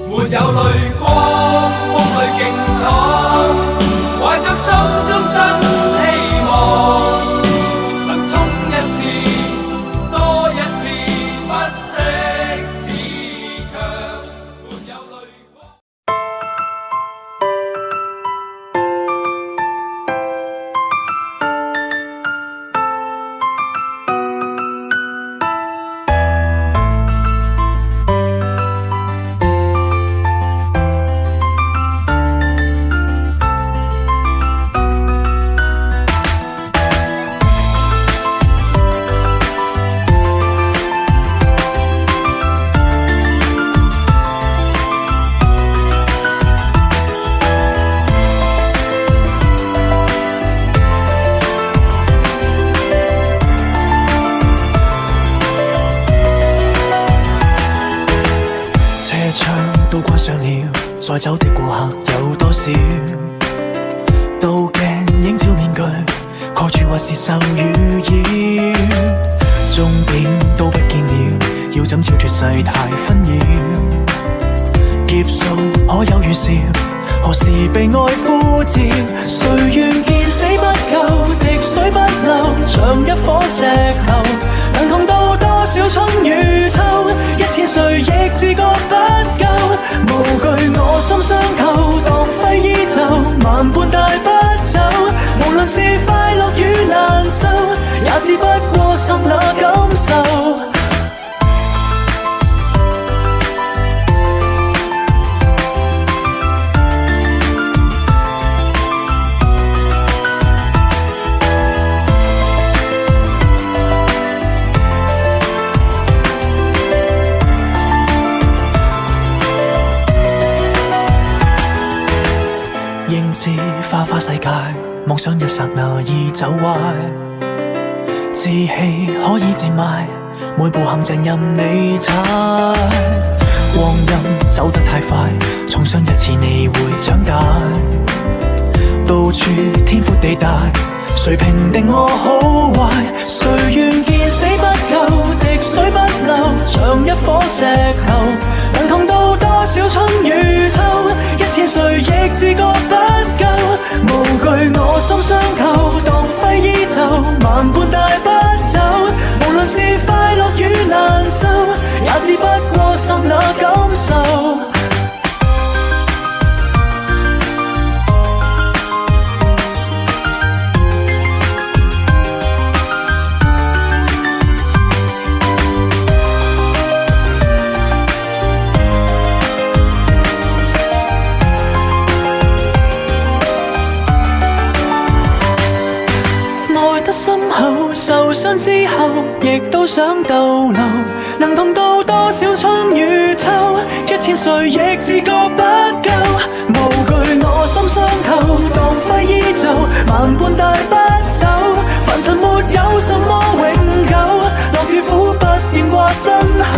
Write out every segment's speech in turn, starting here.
沒有淚光，夢裏勁闖，懷着心中新希望，能衝一次，多一次，不息自強，沒有淚光。都關上了，再走的過客有多少？倒鏡映照面具，蓋住或是受與擾。終點都不見了，要怎超脫世態紛擾？劫數可有預兆？何時被愛呼召？誰願見死不救？滴水不漏，像一顆石頭，能痛到多少春與秋？1000歲亦自覺不夠，無懼我心傷透，當揮衣袖，萬般帶不走。無論是快樂與難受，也只不過剎那感受。應知花花世界，妄想一剎那已走壞，志氣可以賤賣，每步陷阱任你踩。光陰走得太快，重傷一次你會長大。到處天闊地大，誰評定我好壞？誰願見死不救？滴水不漏，像一顆石頭，能痛到多少春與秋？1000歲亦自覺不夠，無懼我心傷透，當揮衣袖，萬般帶不走。無論是快樂與難受，也只不過剎那感受。心口受傷之後，亦都想逗留，能痛到多少春與秋？1000歲亦自覺不夠，無懼我心傷透，當揮衣袖，萬般帶不走。凡塵沒有什麼永久，樂與苦不斷掛身後，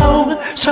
長